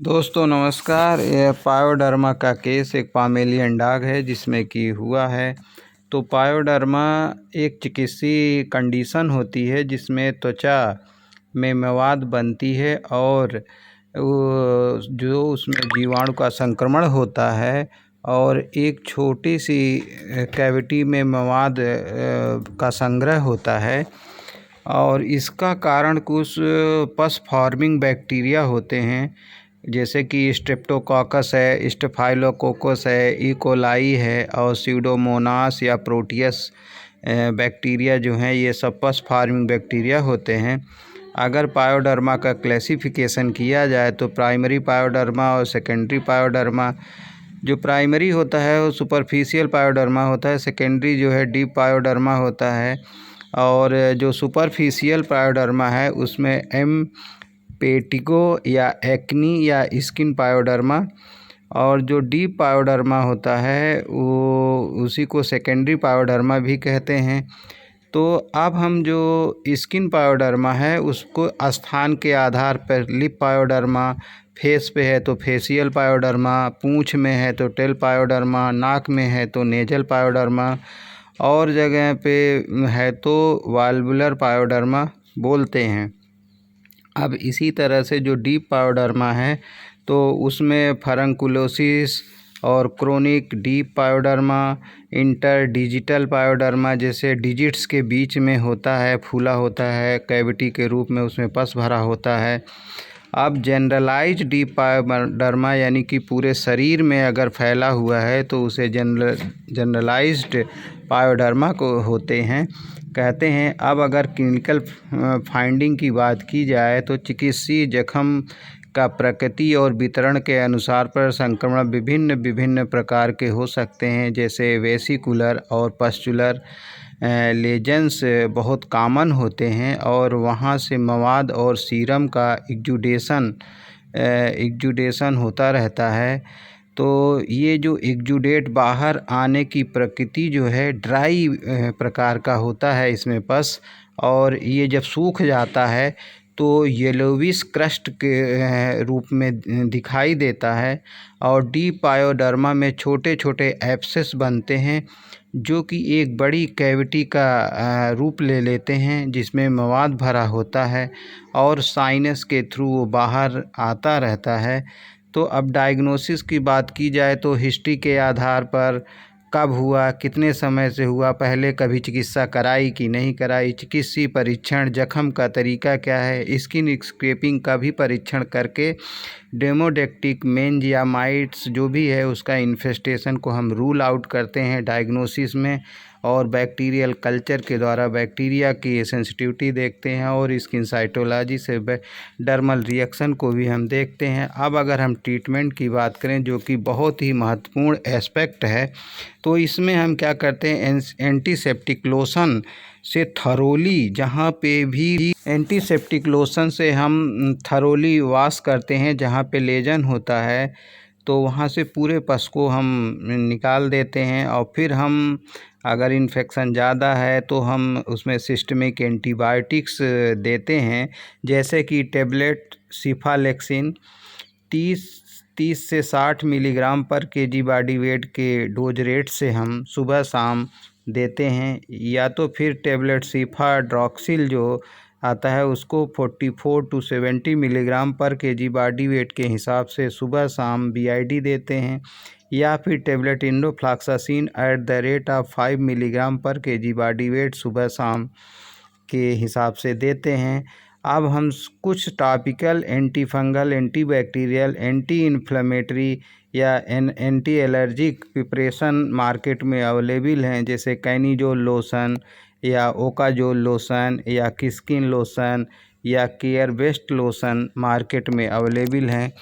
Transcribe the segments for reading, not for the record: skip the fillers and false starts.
दोस्तों नमस्कार। यह पायोडर्मा का केस एक पामेलियन डॉग है जिसमें कि हुआ है। तो पायोडर्मा एक चिकित्सीय कंडीशन होती है जिसमें त्वचा में मवाद बनती है और जो उसमें जीवाणु का संक्रमण होता है और एक छोटी सी कैविटी में मवाद का संग्रह होता है और इसका कारण कुछ पस फॉर्मिंग बैक्टीरिया होते हैं जैसे कि स्ट्रेप्टोकॉकस है, स्टेफाइलोकोकस है, इकोलाई है और स्यूडोमोनास या प्रोटियस बैक्टीरिया जो हैं ये सब पस फॉर्मिंग बैक्टीरिया होते हैं। अगर पायोडर्मा का क्लासिफिकेशन किया जाए तो प्राइमरी पायोडर्मा और सेकेंडरी पायोडर्मा। जो प्राइमरी होता है वो सुपरफिशियल पायोडर्मा होता है, सेकेंडरी जो है डीप पायोडर्मा होता है और जो सुपरफिशियल पायोडर्मा है उसमें एम पेटिको या एक्नी या स्किन पायोडर्मा और जो डीप पायोडर्मा होता है वो उसी को सेकेंडरी पायोडर्मा भी कहते हैं। तो अब हम जो स्किन पायोडर्मा है उसको स्थान के आधार पर लिप पायोडर्मा, फेस पे है तो फेशियल पायोडर्मा, पूंछ में है तो टेल पायोडर्मा, नाक में है तो नेजल पायोडर्मा और जगह पे है तो वाल्वुलर पायोडर्मा बोलते हैं। अब इसी तरह से जो डीप पायोडर्मा है तो उसमें फरंकुलोसिस और chronic deep pyoderma, interdigital pyoderma जैसे डिजिट्स के बीच में होता है, फूला होता है कैविटी के रूप में, उसमें पस भरा होता है। अब जनरलाइज डीप पायोडर्मा यानी कि पूरे शरीर में अगर फैला हुआ है तो उसे जनरलाइज्ड पायोडर्मा को होते हैं कहते हैं। अब अगर क्लिनिकल फाइंडिंग की बात की जाए तो चिकित्सीय जख्म का प्रकृति और वितरण के अनुसार पर संक्रमण विभिन्न विभिन्न प्रकार के हो सकते हैं जैसे वेसिकुलर और पस्चुलर लेजेंस बहुत कॉमन होते हैं और वहाँ से मवाद और सीरम का एक्जुडेशन होता रहता है। तो ये जो एक्जुडेट बाहर आने की प्रकृति जो है ड्राई प्रकार का होता है इसमें पस, और ये जब सूख जाता है तो येलोविश क्रस्ट के रूप में दिखाई देता है और डीप पायोडर्मा में छोटे छोटे एब्सेस बनते हैं जो कि एक बड़ी कैविटी का रूप ले लेते हैं जिसमें मवाद भरा होता है और साइनस के थ्रू वो बाहर आता रहता है। तो अब डायग्नोसिस की बात की जाए तो हिस्ट्री के आधार पर कब हुआ, कितने समय से हुआ, पहले कभी चिकित्सा कराई कि नहीं कराई, चिकित्सीय परीक्षण, जख्म का तरीका क्या है, स्किन स्क्रैपिंग का भी परीक्षण करके डेमोडेक्टिक मेंजियामाइट्स जो भी है उसका इन्फेस्टेशन को हम रूल आउट करते हैं डायग्नोसिस में और बैक्टीरियल कल्चर के द्वारा बैक्टीरिया की सेंसिटिविटी देखते हैं और स्किन साइटोलॉजी से डर्मल रिएक्शन को भी हम देखते हैं। अब अगर हम ट्रीटमेंट की बात करें जो कि बहुत ही महत्वपूर्ण एस्पेक्ट है तो इसमें हम क्या करते हैं, एंटीसेप्टिक लोशन से थरोली, जहाँ पे भी एंटीसेप्टिक लोशन से हम थरोली वॉश करते हैं जहाँ पे लेजन होता है तो वहाँ से पूरे पस को हम निकाल देते हैं और फिर हम अगर इन्फेक्शन ज़्यादा है तो हम उसमें सिस्टमिक एंटीबायोटिक्स देते हैं जैसे कि टेबलेट सिफालेक्सिन 30 से 60 milligram per KG body wait के डोज रेट से हम सुबह शाम देते हैं, या तो फिर टेबलेट सिफाड्रॉक्सिल जो आता है उसको 44 to 70 milligram per KG body wait के हिसाब से सुबह शाम बीआईडी देते हैं, या फिर tablet enrofloxacin at the rate of 5 milligram per KG body weight सुबह शाम के हिसाब से देते हैं। अब हम कुछ topical anti fungal, anti bacterial, anti inflammatory या एंटी एलर्जिक प्रिपरेशन मार्केट में अवेलेबल हैं जैसे कैनिजोल लोशन या ओकाजोल लोशन या किस्किन लोशन या केयर बेस्ट लोशन मार्केट में अवेलेबल हैं।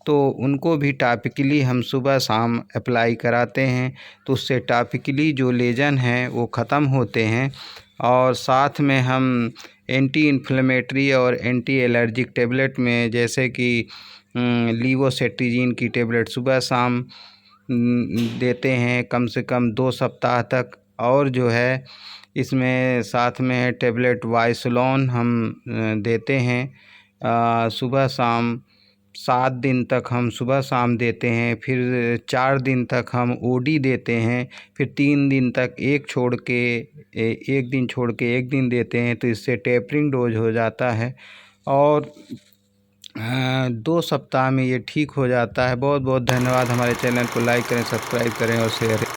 तो उनको भी टॉपिकली हम सुबह शाम अप्लाई कराते हैं तो उससे टॉपिकली जो लेजन हैं वो ख़त्म होते हैं और साथ में हम एंटी इन्फ्लेमेटरी और एंटी एलर्जिक टेबलेट में जैसे कि लीवोसेट्रिजिन की टेबलेट सुबह शाम देते हैं कम से कम 2 सप्ताह तक, और जो है इसमें साथ में टेबलेट वाइसलोन हम देते हैं सुबह शाम 7 दिन तक हम सुबह शाम देते हैं, फिर 4 दिन तक हम ओडी देते हैं, फिर 3 दिन तक एक दिन छोड़ के एक दिन देते हैं, तो इससे टेपरिंग डोज हो जाता है और 2 सप्ताह में ये ठीक हो जाता है। बहुत बहुत धन्यवाद। हमारे चैनल को लाइक करें, सब्सक्राइब करें और शेयर